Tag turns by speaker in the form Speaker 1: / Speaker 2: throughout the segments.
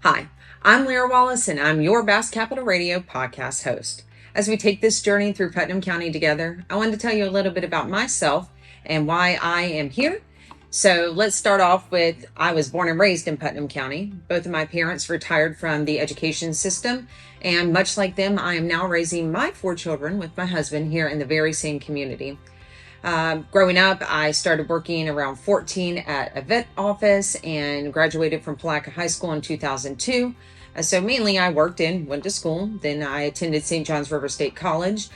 Speaker 1: Hi, I'm Larra Wallace, and I'm your Bass Capital Radio podcast host. As we take this journey through Putnam County together, I wanted to tell you a little bit about myself and why I am here. So let's start off with I was born and raised in Putnam County. Both of my parents retired from the education system, and much like them, I am now raising my 4 children with my husband here in the very same community. Growing up, I started working around 14 at a vet office and graduated from Palaca High School in 2002. So mainly I worked and went to school. Then I attended St. John's River State College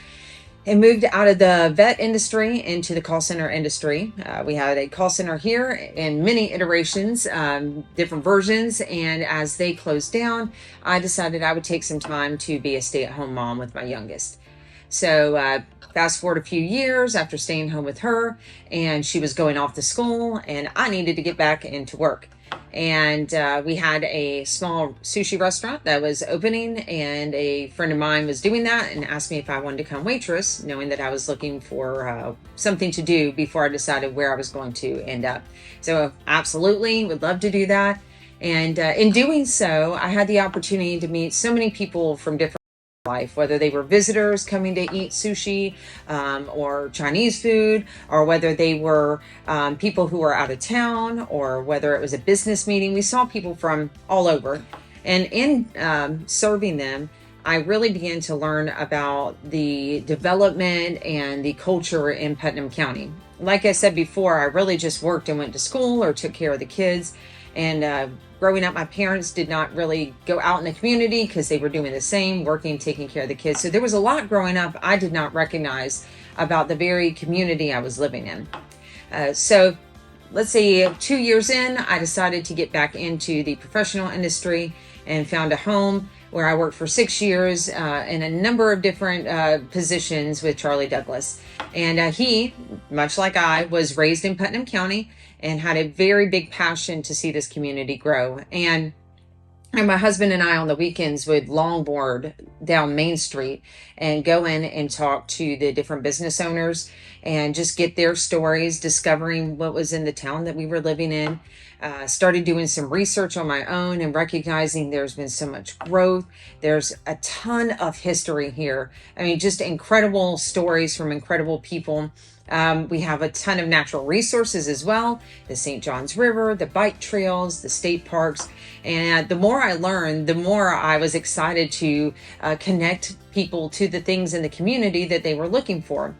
Speaker 1: and moved out of the vet industry into the call center industry. We had a call center here in many iterations, different versions. And as they closed down, I decided I would take some time to be a stay-at-home mom with my youngest. So fast forward a few years after staying home with her, and she was going off to school, and I needed to get back into work. And we had a small sushi restaurant that was opening, and a friend of mine was doing that and asked me if I wanted to come waitress, knowing that I was looking for something to do before I decided where I was going to end up. So absolutely would love to do that. And in doing so, I had the opportunity to meet so many people from different life, whether they were visitors coming to eat sushi or Chinese food, or whether they were people who were out of town, or whether it was a business meeting. We saw people from all over. And in serving them, I really began to learn about the development and the culture in Putnam County. Like I said before, I really just worked and went to school or took care of the kids. And growing up, my parents did not really go out in the community because they were doing the same, working, taking care of the kids. So there was a lot growing up I did not recognize about the very community I was living in. So let's say 2 years in, I decided to get back into the professional industry and found a home where I worked for 6 years in a number of different positions with Charlie Douglas. And he, much like I, was raised in Putnam County and had a very big passion to see this community grow. And my husband and I on the weekends would longboard down Main Street and go in and talk to the different business owners and just get their stories, discovering what was in the town that we were living in. Started doing some research on my own and recognizing there's been so much growth. There's a ton of history here. I mean, just incredible stories from incredible people. We have a ton of natural resources as well, the St. John's River, the bike trails, the state parks. And the more I learned, the more I was excited to connect people to the things in the community that they were looking for.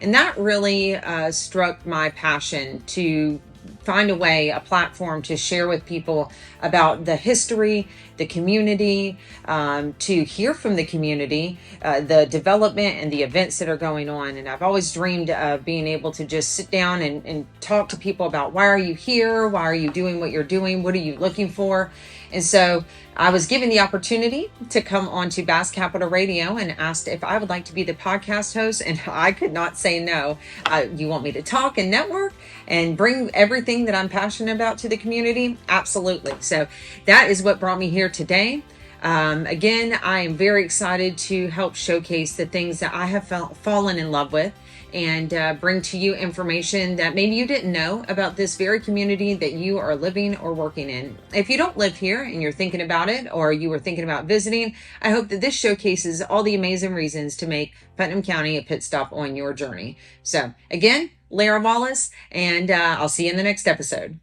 Speaker 1: And that really struck my passion to find a way, a platform to share with people about the history, the community, to hear from the community, the development and the events that are going on. And I've always dreamed of being able to just sit down and talk to people about, why are you here? Why are you doing what you're doing? What are you looking for? And so I was given the opportunity to come on to Bass Capital Radio and asked if I would like to be the podcast host, and I could not say no. You want me to talk and network and bring everything that I'm passionate about to the community? Absolutely. So that is what brought me here today. Again, I am very excited to help showcase the things that I have fallen in love with, and bring to you information that maybe you didn't know about this very community that you are living or working in. If you don't live here and you're thinking about it, or you were thinking about visiting, I hope that this showcases all the amazing reasons to make Putnam County a pit stop on your journey. So again, Larra Wallace, and I'll see you in the next episode.